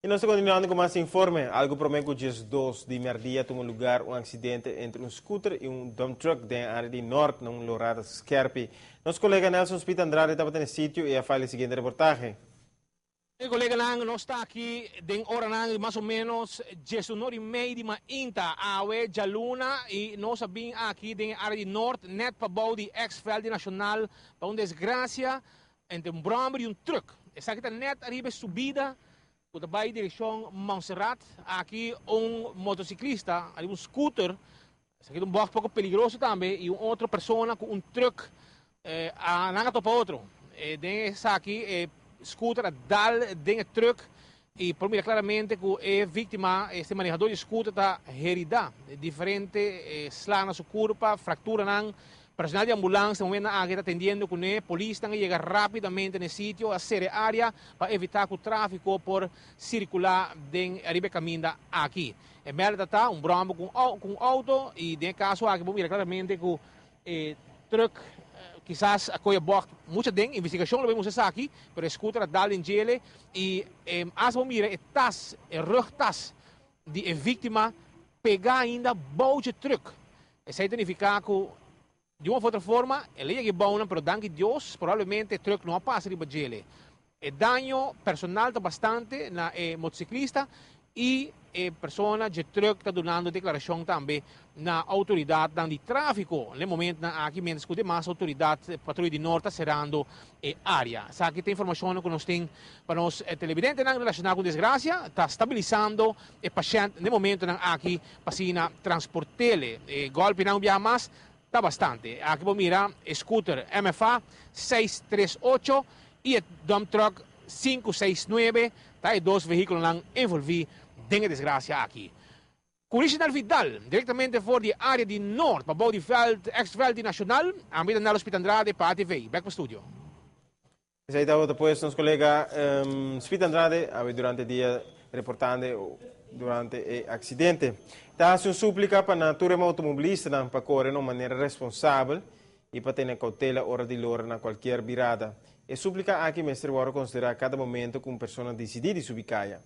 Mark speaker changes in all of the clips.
Speaker 1: Y nos continuando con más informe, algo promeco dias 2 de meio-dia tuvo lugar um acidente entre um scooter e um dump truck da área de norte, num lorada Scherpi. Nosso colega Nelson Spita Andrade estava no sítio e a faz a seguinte reportagem.
Speaker 2: El colega lang no está aquí den hora lang más o menos 19:30 de mainta awe jaluna e nós sabem aqui den área de norte net para bouw die ex-veld nacional para uma desgraça entre um brommer e um truck. Essa aqui está net arriba subida por vai direção Montserrat. Aqui motociclista, ali um scooter, esse aqui é um pouco perigoso também e uma outra pessoa com um truck a nanga topa outro. Den essa aqui scooter dal ding truck e por mira claramente que é vítima este manejador de scooter está herida diferente slana su curva fractura nan personal de ambulância momento aqui está atendendo com a polícia chega rapidamente no sítio a ser área para evitar que o tráfego por circular den arriba caminho aqui é merda tá brombo com auto e de caso aqui por mira claramente que truck quizás akoya bok mucha ding investigação lo vemos essa aqui pero scooter dal in gele e as vamos mira tas rugtas de vítima pegar ainda bout truck isso significa que de uma outra forma ele é bom pero danke Deus provavelmente truck não passa de gele é dano personal tá bastante na motociclista e persona de truck está dando declaração também na autoridade de tráfico. No momento na aqui menos que demais autoridade patrulha de norte cerrando a área. Essa aqui tem informação que nós tem para nós televidente não relacionado com desgraça, está estabilizando o paciente no momento na aqui passina transportele. Golpe não via mais está bastante. Aqui vamos mirar scooter MFA 638 e dump truck 569, tá? E dois veículos lá envolvidos dengue desgraça aqui. Original Vidal, diretamente voor die área de Noord, para de veld, ex-veld nacional, aan midden naar Spita Andrade, para a TV. Back para o studio.
Speaker 1: Aí estava depois nosso colega Spita Andrade, durante o dia reportando durante o acidente. Está uma súplica para a turma automobilista para correr de maneira responsável e para ter cautela hora de lora na qualquer virada. E súplica aqui, mestre, agora considerar cada momento que uma pessoa decide subir caia.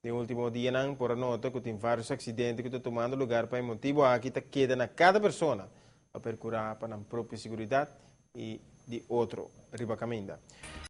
Speaker 1: No último dia, por a nota que tem vários acidentes que estão tomando lugar para o motivo aqui está queda na cada pessoa para procurar para a própria segurança e de outro riba caminho.